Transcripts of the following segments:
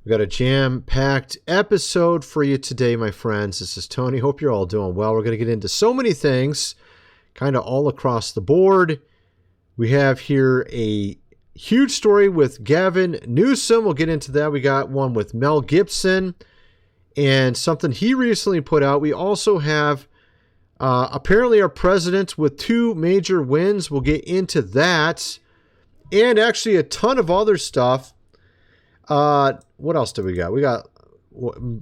We got a jam-packed episode for you today, my friends. This is Tony. Hope you're all doing well. We're going to get into so many things, kind of all across the board. We have here a huge story with Gavin Newsom. We'll get into that. We got one with Mel Gibson and something he recently put out. We also have apparently our president with 2 major wins. We'll get into that. And actually a ton of other stuff. What else do we got? We got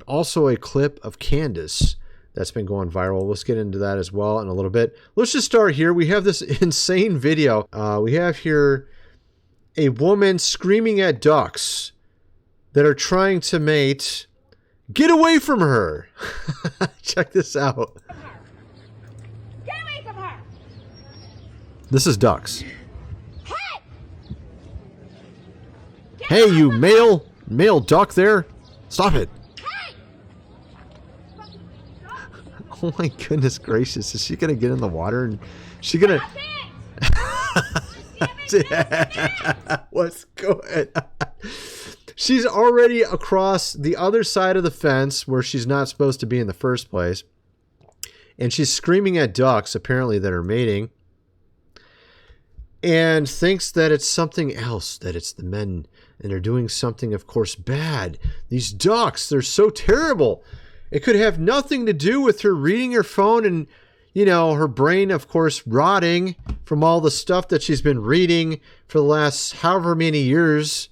also a clip of Candace that's been going viral. Let's get into that as well in a little bit. Let's just start here. We have this insane video. We have here a woman screaming at ducks that are trying to mate. Get away from her. Check this out. Get away from her. This is ducks. Hey, you male duck there. Stop it. Oh my goodness gracious. Is she going to get in the water? And she going to... What's going on? She's already across the other side of the fence where she's not supposed to be in the first place. And she's screaming at ducks, apparently, that are mating. And thinks that it's something else, that it's the men. And they're doing something, of course, bad. These ducks, they're so terrible. It could have nothing to do with her reading her phone and, you know, her brain, of course, rotting from all the stuff that she's been reading for the last however many years,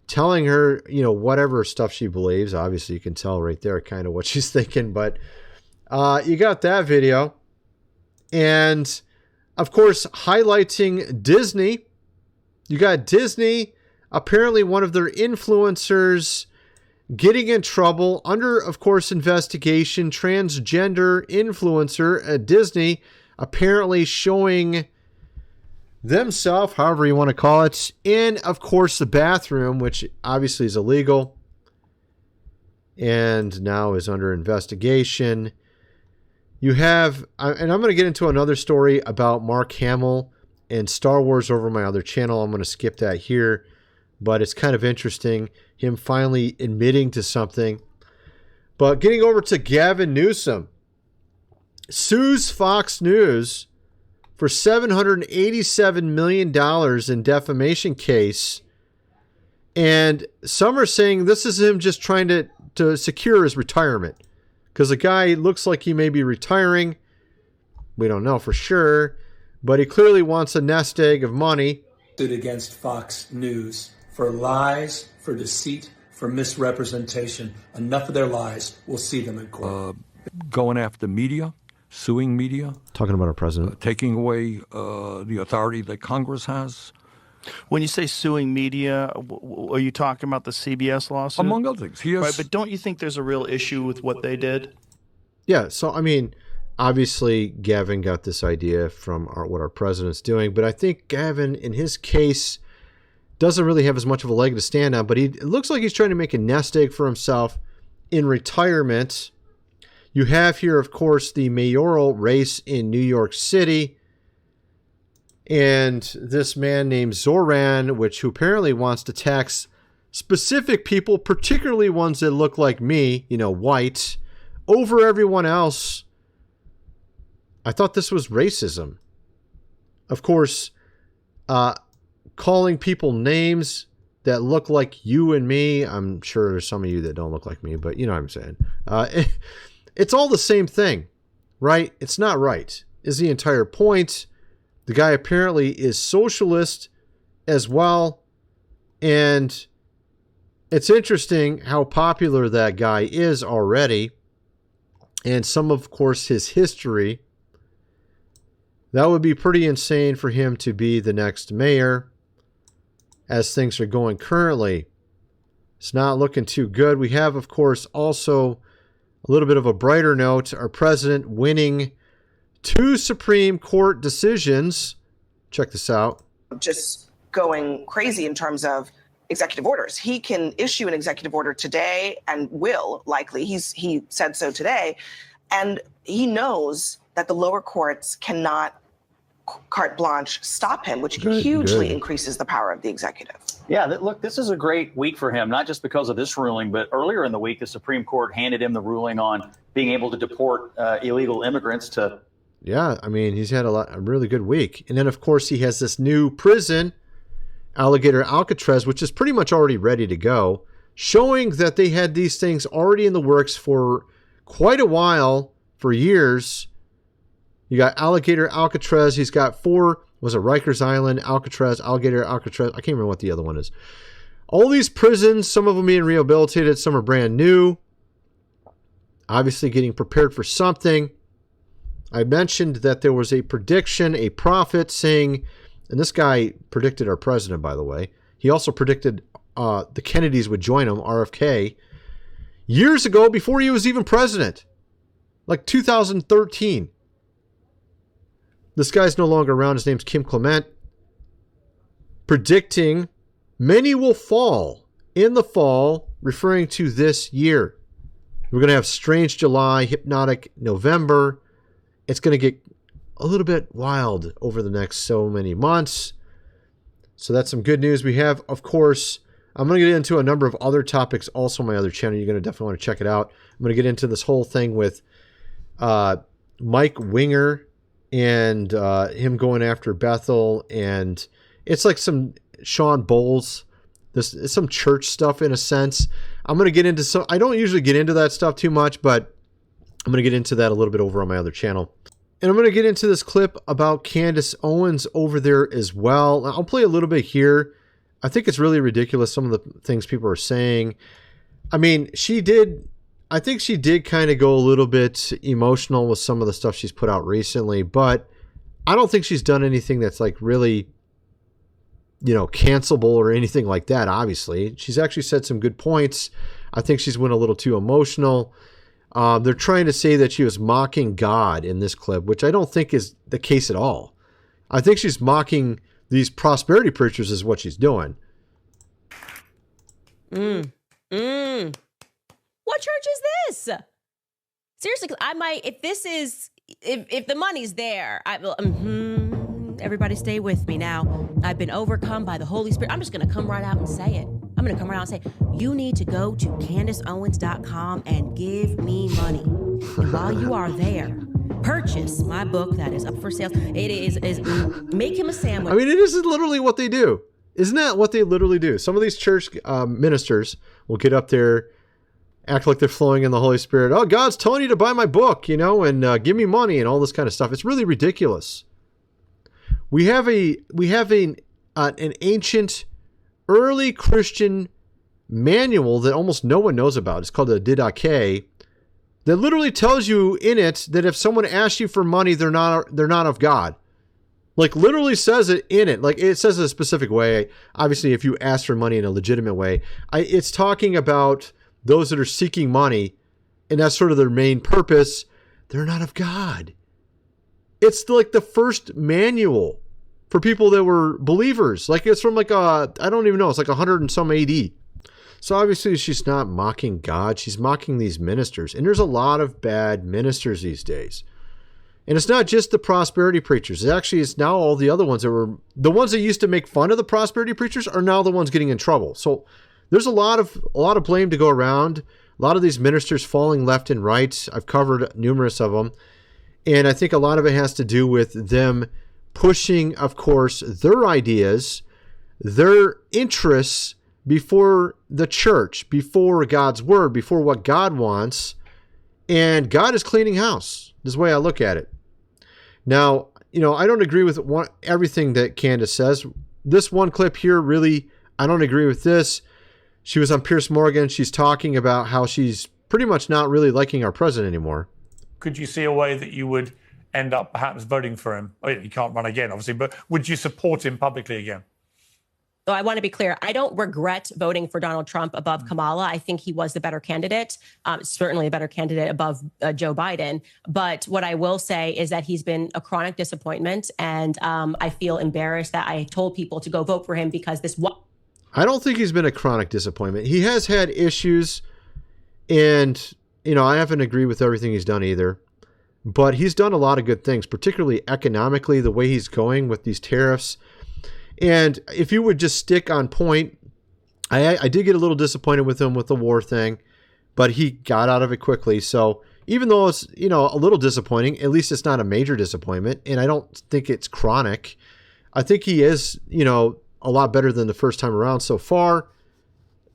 telling her, you know, whatever stuff she believes. Obviously, you can tell right there kind of what she's thinking. But you got that video. And, of course, highlighting Disney. You got Disney, apparently one of their influencers, getting in trouble under, of course, investigation. Transgender influencer at Disney apparently showing themselves, however you want to call it, in, of course, the bathroom, which obviously is illegal and now is under investigation. You have, and I'm going to get into another story about Mark Hamill and Star Wars over my other channel. I'm going to skip that here, but it's kind of interesting, him finally admitting to something. But getting over to Gavin Newsom, sues Fox News for $787 million in defamation case. And some are saying this is him just trying to secure his retirement. Because the guy looks like he may be retiring. We don't know for sure. But he clearly wants a nest egg of money. Sued against Fox News for lies, for deceit, for misrepresentation. Enough of their lies. We'll see them in court. Going after media, suing media. Talking about our president. Taking away the authority that Congress has. When you say suing media, are you talking about the CBS lawsuit? Among other things. Right, but don't you think there's a real issue with what they did? Yeah, so, I mean, obviously Gavin got this idea from what our president's doing, but I think Gavin, in his case, doesn't really have as much of a leg to stand on, but it looks like he's trying to make a nest egg for himself in retirement. You have here, of course, the mayoral race in New York City. And this man named Zoran, who apparently wants to tax specific people, particularly ones that look like me, you know, white, over everyone else. I thought this was racism. Of course, calling people names that look like you and me. I'm sure there's some of you that don't look like me, but you know what I'm saying. It's all the same thing, right? It's not right, is the entire point. The guy apparently is socialist as well. And it's interesting how popular that guy is already. And some, of course, his history. That would be pretty insane for him to be the next mayor as things are going currently. It's not looking too good. We have, of course, also a little bit of a brighter note. Our president winning 2 Supreme Court decisions. Check this out. Just going crazy in terms of executive orders. He can issue an executive order today and will likely. He said so today. And he knows that the lower courts cannot carte blanche stop him, which hugely increases the power of the executive. Yeah, look, this is a great week for him, not just because of this ruling, but earlier in the week, the Supreme Court handed him the ruling on being able to deport illegal immigrants to. Yeah, I mean, he's had a really good week. And then, of course, he has this new prison, Alligator Alcatraz, which is pretty much already ready to go, showing that they had these things already in the works for quite a while, for years. You got Alligator Alcatraz. He's got 4, was it Rikers Island, Alcatraz, Alligator Alcatraz? I can't remember what the other one is. All these prisons, some of them being rehabilitated, some are brand new. Obviously getting prepared for something. I mentioned that there was a prediction, a prophet saying, and this guy predicted our president, by the way. He also predicted the Kennedys would join him, RFK, years ago before he was even president, like 2013. This guy's no longer around. His name's Kim Clement. Predicting many will fall in the fall, referring to this year. We're going to have strange July, hypnotic November. It's going to get a little bit wild over the next so many months. So that's some good news. We have, of course, I'm going to get into a number of other topics also on my other channel. You're going to definitely want to check it out. I'm going to get into this whole thing with Mike Winger and him going after Bethel, and it's like some Sean Bowles, this is some church stuff in a sense. I'm going to get into some, I don't usually get into that stuff too much, but I'm going to get into that a little bit over on my other channel. And I'm going to get into this clip about Candace Owens over there as well. I'll play a little bit here. I think it's really ridiculous, some of the things people are saying. I mean, I think she did kind of go a little bit emotional with some of the stuff she's put out recently, but I don't think she's done anything that's like really, cancelable or anything like that, obviously. She's actually said some good points. I think she's went a little too emotional. They're trying to say that she was mocking God in this clip, which I don't think is the case at all. I think she's mocking these prosperity preachers is what she's doing. What church is this? Seriously, 'cause I might, if the money's there, I will, everybody stay with me now. I've been overcome by the Holy Spirit. I'm just going to come right out and say it. I'm going to come right out and say, you need to go to CandaceOwens.com and give me money. And while you are there, purchase my book that is up for sale. It is make him a sandwich. I mean, it is literally what they do. Isn't that what they literally do? Some of these church ministers will get up there, act like they're flowing in the Holy Spirit. Oh, God's telling you to buy my book, and give me money and all this kind of stuff. It's really ridiculous. We have an ancient, early Christian manual that almost no one knows about. It's called the Didache, that literally tells you in it that if someone asks you for money, they're not of God. Like, literally says it in it. Like, it says it a specific way. Obviously, if you ask for money in a legitimate way, it's talking about those that are seeking money, and that's sort of their main purpose. They're not of God. It's like the first manual for people that were believers. Like, it's from I don't even know, it's like 100 and some AD. So obviously she's not mocking God. She's mocking these ministers. And there's a lot of bad ministers these days. And it's not just the prosperity preachers. It's now all the other ones the ones that used to make fun of the prosperity preachers are now the ones getting in trouble. So there's a lot of blame to go around. A lot of these ministers falling left and right. I've covered numerous of them. And I think a lot of it has to do with them pushing, of course, their ideas, their interests before the church, before God's word, before what God wants. And God is cleaning house. This is the way I look at it. Now, I don't agree with everything that Candace says. This one clip here, really, I don't agree with this. She was on Piers Morgan. She's talking about how she's pretty much not really liking our president anymore. Could you see a way that you would end up perhaps voting for him? Oh, he can't run again, obviously, but would you support him publicly again? So I want to be clear. I don't regret voting for Donald Trump above Kamala. I think he was the better candidate, certainly a better candidate above Joe Biden. But what I will say is that he's been a chronic disappointment. And I feel embarrassed that I told people to go vote for him because I don't think he's been a chronic disappointment. He has had issues, and I haven't agreed with everything he's done either. but he's done a lot of good things, particularly economically, the way he's going with these tariffs. And if you would just stick on point, I did get a little disappointed with him with the war thing, but he got out of it quickly. So even though it's, a little disappointing, at least it's not a major disappointment. And I don't think it's chronic. I think he is, a lot better than the first time around so far.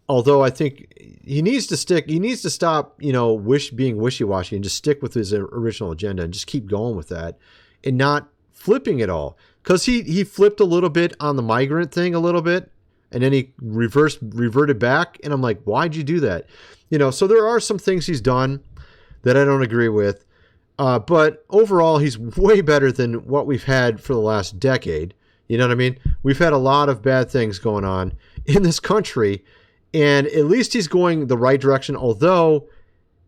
Although I think he needs to stop, being wishy-washy and just stick with his original agenda and just keep going with that and not flipping it all. Because he flipped a little bit on the migrant thing a little bit, and then he reverted back. And I'm like, why'd you do that? So there are some things he's done that I don't agree with. But overall, he's way better than what we've had for the last decade. You know what I mean? We've had a lot of bad things going on in this country, and at least he's going the right direction. Although,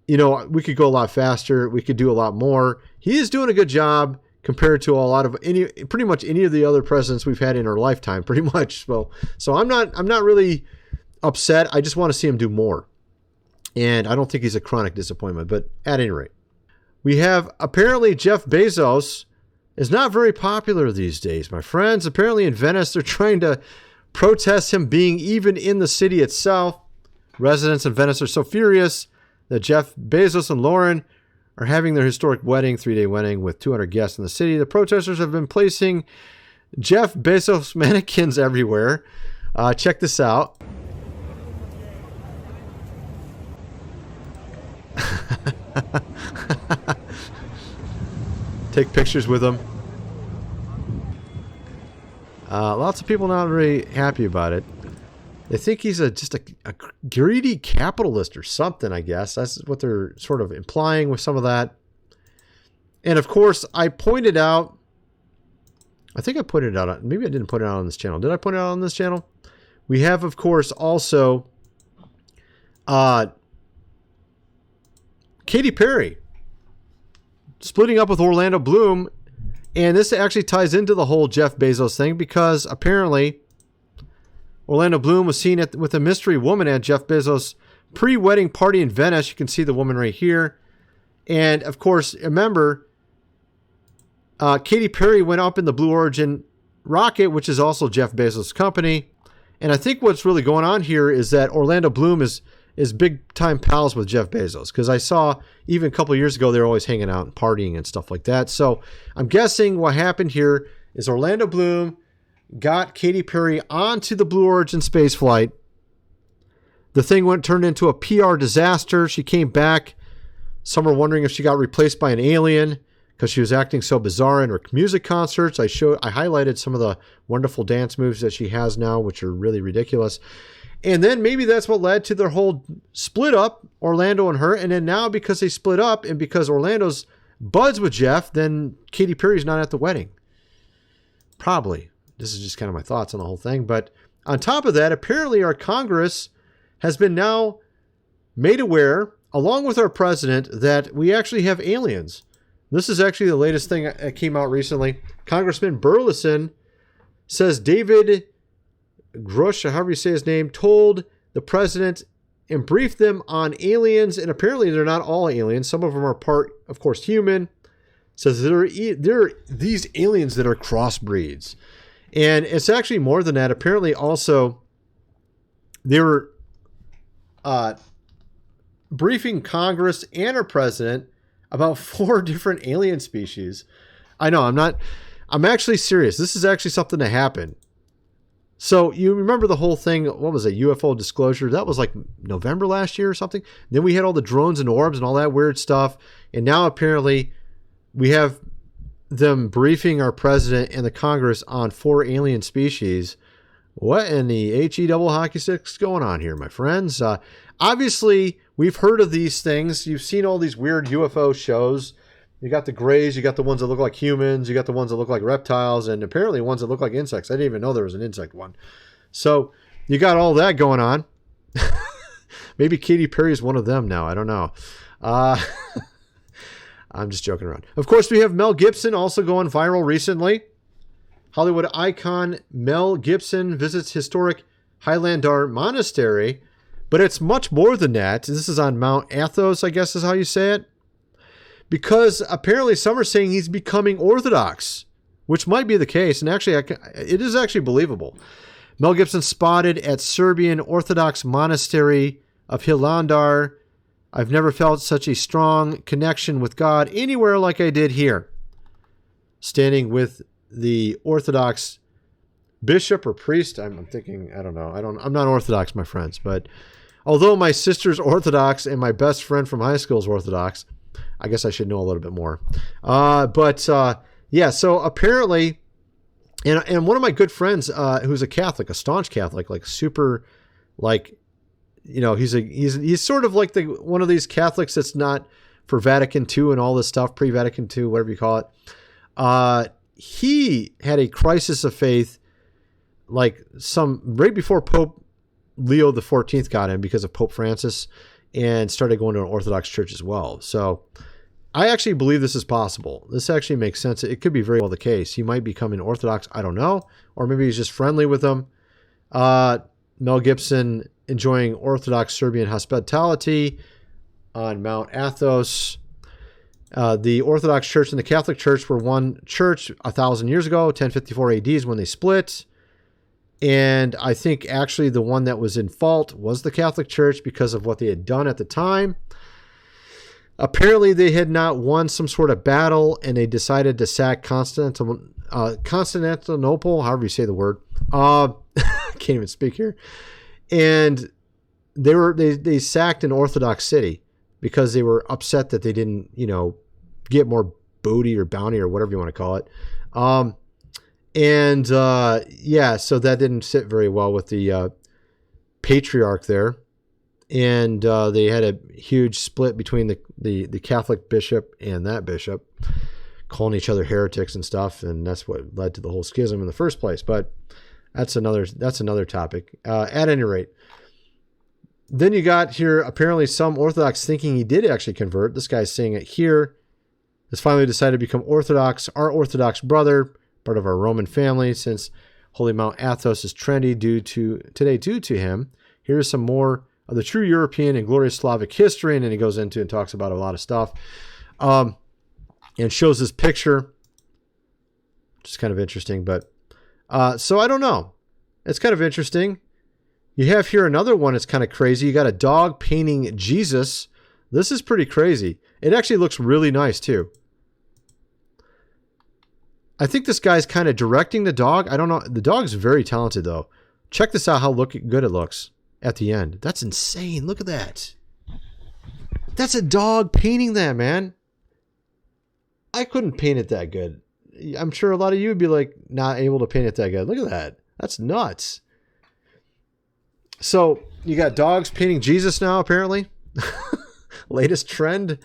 we could go a lot faster. We could do a lot more. He is doing a good job compared to pretty much any of the other presidents we've had in our lifetime, pretty much. So I'm not really upset. I just want to see him do more. And I don't think he's a chronic disappointment, but at any rate, we have apparently Jeff Bezos is not very popular these days, my friends. Apparently in Venice, they're trying to protest him being even in the city itself. Residents in Venice are so furious that Jeff Bezos and Lauren are having their historic wedding, 3-day wedding with 200 guests in the city. The protesters have been placing Jeff Bezos mannequins everywhere. Check this out. Take pictures with him. Lots of people not very happy about it. They think he's just a greedy capitalist or something, I guess. That's what they're sort of implying with some of that. And of course, I think I put it out. Maybe I didn't put it out on this channel. Did I put it out on this channel? We have, of course, also Katy Perry splitting up with Orlando Bloom. And this actually ties into the whole Jeff Bezos thing because apparently Orlando Bloom was seen with a mystery woman at Jeff Bezos' pre-wedding party in Venice. You can see the woman right here. And of course, remember, Katy Perry went up in the Blue Origin rocket, which is also Jeff Bezos' company. And I think what's really going on here is that Orlando Bloom is big time pals with Jeff Bezos, because I saw even a couple of years ago they were always hanging out and partying and stuff like that. So I'm guessing what happened here is Orlando Bloom got Katy Perry onto the Blue Origin space flight. The thing turned into a PR disaster. She came back. Some were wondering if she got replaced by an alien because she was acting so bizarre in her music concerts. I highlighted some of the wonderful dance moves that she has now, which are really ridiculous. And then maybe that's what led to their whole split up, Orlando and her. And then now because they split up and because Orlando's buds with Jeff, then Katy Perry's not at the wedding. Probably. This is just kind of my thoughts on the whole thing. But on top of that, apparently our Congress has been now made aware, along with our president, that we actually have aliens. This is actually the latest thing that came out recently. Congressman Burleson says David Grush, or however you say his name, told the president and briefed them on aliens, and apparently they're not all aliens. Some of them are part, of course, human. Says there are these aliens that are crossbreeds. And it's actually more than that. Apparently also they were briefing Congress and our president about 4 different alien species. I know, I'm actually serious. This is actually something that happened. So you remember the whole thing, what was it, UFO disclosure? That was like November last year or something. Then we had all the drones and orbs and all that weird stuff. And now apparently we have them briefing our president and the Congress on 4 alien species. What in the HE double hockey sticks going on here, my friends? Obviously, we've heard of these things. You've seen all these weird UFO shows. You got the grays, you got the ones that look like humans, you got the ones that look like reptiles, and apparently ones that look like insects. I didn't even know there was an insect one. So you got all that going on. Maybe Katy Perry is one of them now. I don't know. I'm just joking around. Of course, we have Mel Gibson also going viral recently. Hollywood icon Mel Gibson visits historic Highlandar Monastery, but it's much more than that. This is on Mount Athos, I guess is how you say it. because apparently some are saying he's becoming Orthodox, which might be the case. And actually, it is actually believable. Mel Gibson spotted at Serbian Orthodox monastery of Hilandar. I've never felt such a strong connection with God anywhere like I did here. Standing with the Orthodox bishop or priest. I'm thinking, I don't know. I'm not Orthodox, my friends, but although my sister's Orthodox and my best friend from high school is Orthodox, I guess I should know a little bit more. Yeah, so apparently, and one of my good friends who's a Catholic, a staunch Catholic, like super, like, you know, he's sort of like one of these Catholics that's not for Vatican II and all this stuff, pre-Vatican II, whatever you call it. He had a crisis of faith, like right before Pope Leo XIV got in because of Pope Francis, and started going to an Orthodox church as well. So I actually believe this is possible. This actually makes sense. It could be very well the case. He might become an Orthodox. I don't know. Or maybe he's just friendly with them. Mel Gibson enjoying Orthodox Serbian hospitality on Mount Athos. The Orthodox Church and the Catholic Church were one church 1,000 years ago. 1054 AD is when they split. And I think actually the one that was in fault was the Catholic Church because of what they had done at the time. Apparently they had not won some sort of battle, and they decided to sack Constantinople, however you say the word. Can't even speak here. And they sacked an Orthodox city because they were upset that they didn't, get more booty or bounty or whatever you want to call it. So that didn't sit very well with the patriarch there. And they had a huge split between the Catholic bishop and that bishop, calling each other heretics and stuff, and that's what led to the whole schism in the first place. But that's another topic. At any rate, then you got here apparently some Orthodox thinking he did actually convert. This guy's saying it here. Has finally decided to become Orthodox. Our Orthodox brother, part of our Roman family, since Holy Mount Athos is trendy due to him. Here's some more of the true European and glorious Slavic history, and then he goes into and talks about a lot of stuff, and shows this picture, which is kind of interesting. But so I don't know. It's kind of interesting. You have here another one. It's kind of crazy. You got a dog painting Jesus. This is pretty crazy. It actually looks really nice too. I think this guy's kind of directing the dog. I don't know. The dog's very talented though. Check this out, how good it looks at the end. That's insane. Look at that. That's a dog painting that, man. I couldn't paint it that good. I'm sure a lot of you would be like not able to paint it that good. Look at that. That's nuts. So you got dogs painting Jesus now, apparently. Latest trend.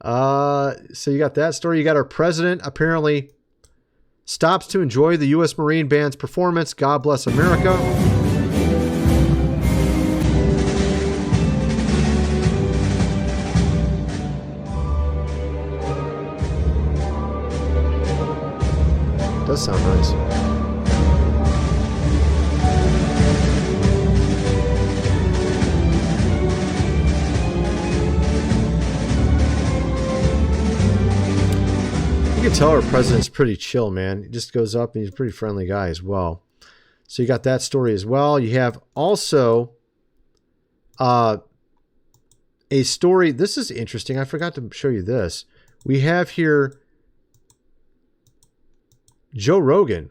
So you got that story. You got our president apparently stops to enjoy the U.S. Marine Band's performance. God bless America. Does sound nice. You can tell our president's pretty chill, man. He just goes up and he's a pretty friendly guy as well. So you got that story as well. You have also a story. This is interesting. I forgot to show you this. We have here Joe Rogan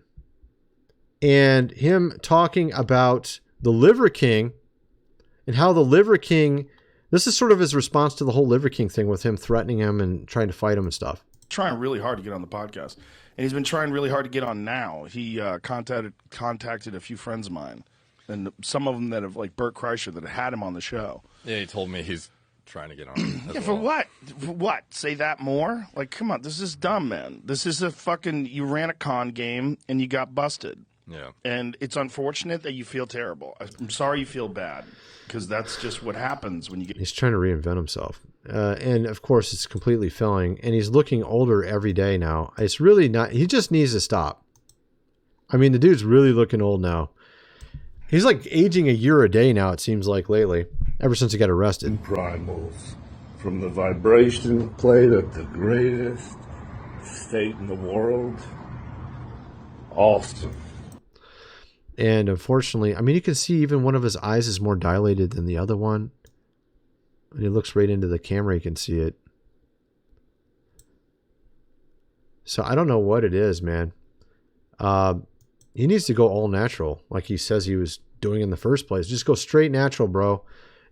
and him talking about the Liver King and how the Liver King, this is sort of his response to the whole Liver King thing with him threatening him and trying to fight him and stuff. Trying really hard to get on the podcast, and he's been trying really hard to get on now. He contacted a few friends of mine, and some of them that have, like Bert Kreischer, that had him on the show. Yeah, he told me he's trying to get on. Yeah, for what? For what? Say that more? Like, come on, this is dumb, man. This is a fucking, you ran a con game and you got busted. Yeah. And it's unfortunate that you feel terrible. I'm sorry you feel bad, because that's just what happens when you get... He's trying to reinvent himself. And of course it's completely failing, and he's looking older every day now. It's really not, he just needs to stop. I mean, the dude's really looking old now. He's like aging a year a day now, it seems like lately, ever since he got arrested. Primals from the vibration plate at the greatest state in the world. Awesome. And unfortunately, I mean, you can see even one of his eyes is more dilated than the other one. When he looks right into the camera, you can see it. So I don't know what it is, man. He needs to go all natural, like he says he was doing in the first place. Just go straight natural, bro.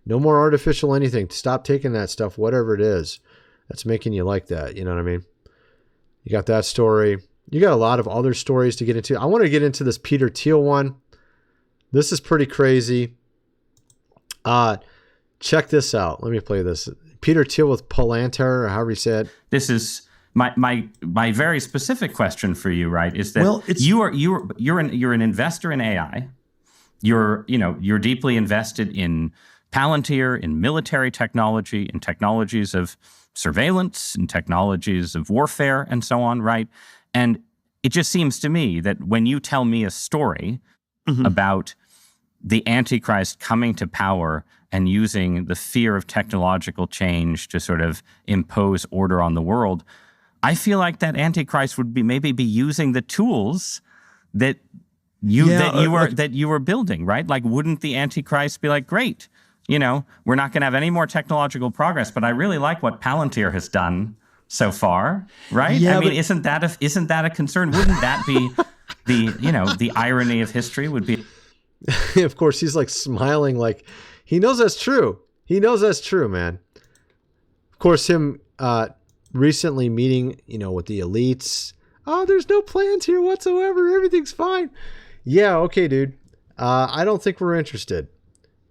No more artificial anything. Stop taking that stuff, whatever it is that's making you like that. You know what I mean? You got that story. You got a lot of other stories to get into. I want to get into this Peter Thiel one. This is pretty crazy. Check this out. Let me play this. Peter Thiel with Palantir, or however you say it. This is my very specific question for you, right? Is that you're an investor in AI. You're deeply invested in Palantir, in military technology, in technologies of surveillance, in technologies of warfare, and so on, right? And it just seems to me that when you tell me a story about the Antichrist coming to power and using the fear of technological change to sort of impose order on the world, I feel like that Antichrist would maybe be using the tools that you were building, right? Like, wouldn't the Antichrist be like, great, we're not going to have any more technological progress, but I really like what Palantir has done so far, right? Yeah, I mean, isn't that a concern? Wouldn't that be the irony of history would be? Of course, he's like smiling, like he knows that's true. He knows that's true, man. Of course, him recently meeting, with the elites. Oh, there's no plans here whatsoever. Everything's fine. Yeah, okay, dude. I don't think we're interested.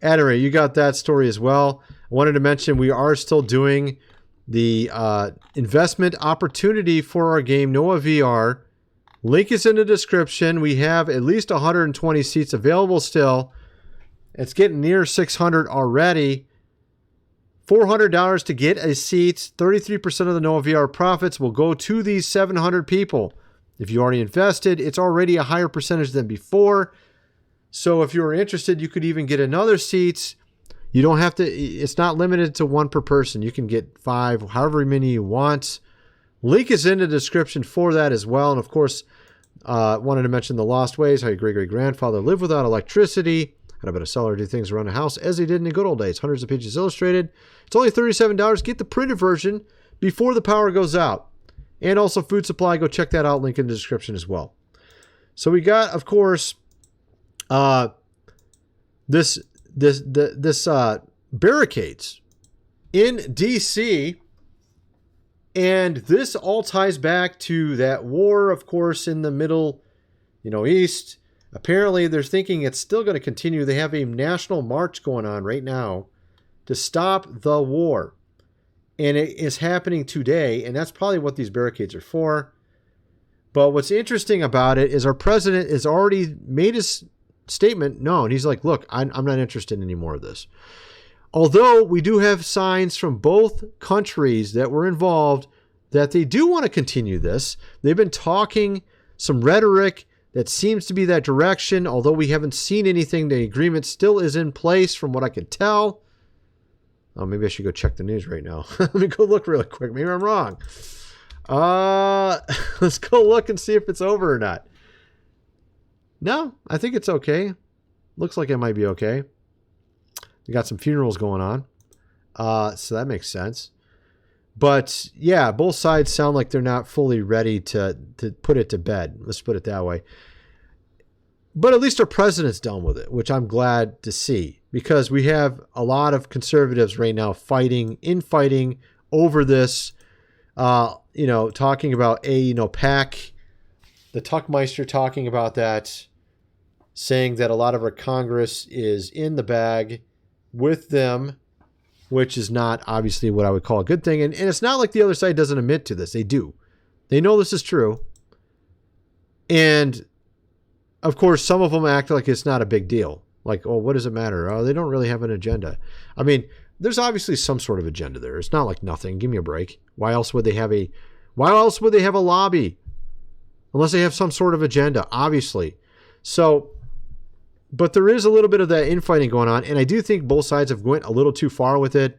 Anyway, you got that story as well. I wanted to mention we are still doing the investment opportunity for our game, Noah VR. Link is in the description. We have at least 120 seats available still. It's getting near 600 already. $400 to get a seat. 33% of the Noah VR profits will go to these 700 people. If you already invested, it's already a higher percentage than before. So if you're interested, you could even get another seat. You don't have to, it's not limited to one per person. You can get 5, however many you want. Link is in the description for that as well. And of course, wanted to mention The Lost Ways, how your great-great-grandfather lived without electricity, how to bet a seller do things around the house as he did in the good old days. Hundreds of pages illustrated. It's only $37. Get the printed version before the power goes out. And also food supply. Go check that out. Link in the description as well. So we got, of course, this barricades in D.C., and this all ties back to that war, of course, in the Middle East. Apparently, they're thinking it's still going to continue. They have a national march going on right now to stop the war. And it is happening today, and that's probably what these barricades are for. But what's interesting about it is our president has already made his statement known. He's like, look, I'm not interested in any more of this. Although we do have signs from both countries that were involved that they do want to continue this. They've been talking some rhetoric that seems to be that direction. Although we haven't seen anything, the agreement still is in place from what I can tell. Oh, maybe I should go check the news right now. Let me go look really quick. Maybe I'm wrong. Let's go look and see if it's over or not. No, I think it's okay. Looks like it might be okay. We got some funerals going on. So that makes sense. But yeah, both sides sound like they're not fully ready to put it to bed. Let's put it that way. But at least our president's done with it, which I'm glad to see, because we have a lot of conservatives right now fighting over this, talking about PAC, the Tuckmeister talking about that, saying that a lot of our Congress is in the bag with them, which is not obviously what I would call a good thing. And it's not like the other side doesn't admit to this. They do. They know this is true. And of course, some of them act like it's not a big deal. Like, oh, what does it matter? Oh, they don't really have an agenda. I mean, there's obviously some sort of agenda there. It's not like nothing. Give me a break. Why else would they have a lobby? Unless they have some sort of agenda, obviously. So, but there is a little bit of that infighting going on, and I do think both sides have went a little too far with it.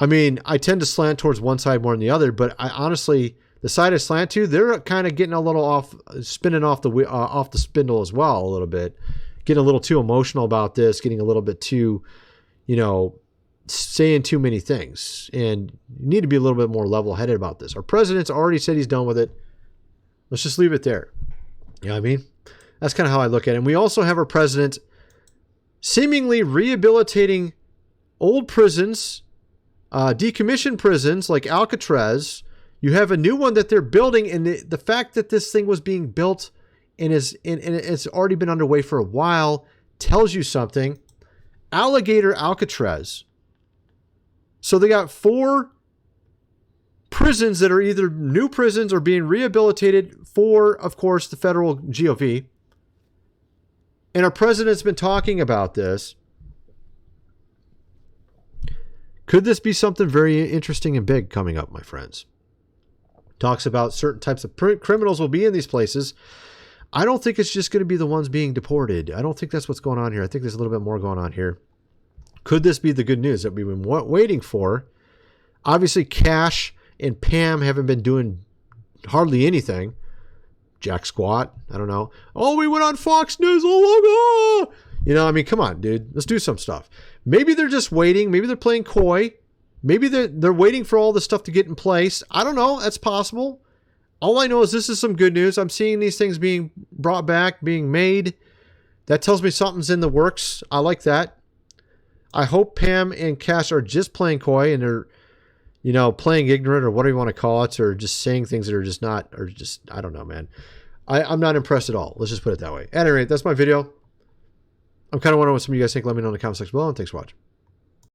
I mean, I tend to slant towards one side more than the other, but I honestly, the side I slant to, they're kind of getting a little off, spinning off the spindle as well a little bit, getting a little too emotional about this, getting a little bit too, saying too many things. And you need to be a little bit more level-headed about this. Our president's already said he's done with it. Let's just leave it there. You know what I mean? That's kind of how I look at it. And we also have our president seemingly rehabilitating old prisons, decommissioned prisons like Alcatraz. You have a new one that they're building, and the fact that this thing was being built and it's already been underway for a while tells you something. Alligator Alcatraz. So they got 4 prisons that are either new prisons or being rehabilitated for, of course, the federal GOP. And our president's been talking about this. Could this be something very interesting and big coming up, my friends? Talks about certain types of criminals will be in these places. I don't think it's just going to be the ones being deported. I don't think that's what's going on here. I think there's a little bit more going on here. Could this be the good news that we've been waiting for? Obviously, Cash and Pam haven't been doing hardly anything. Jack squat. I don't know. Oh, we went on Fox News. Oh, I mean, come on, dude. Let's do some stuff. Maybe they're just waiting. Maybe they're playing coy. Maybe they're waiting for all this stuff to get in place. I don't know. That's possible. All I know is this is some good news. I'm seeing these things being brought back, being made. That tells me something's in the works. I like that. I hope Pam and Cash are just playing coy and they're, playing ignorant or whatever you want to call it, or just saying things that are just not, or just, I don't know, man. I'm not impressed at all. Let's just put it that way. At any rate, that's my video. I'm kind of wondering what some of you guys think. Let me know in the comment section below, and thanks for watching.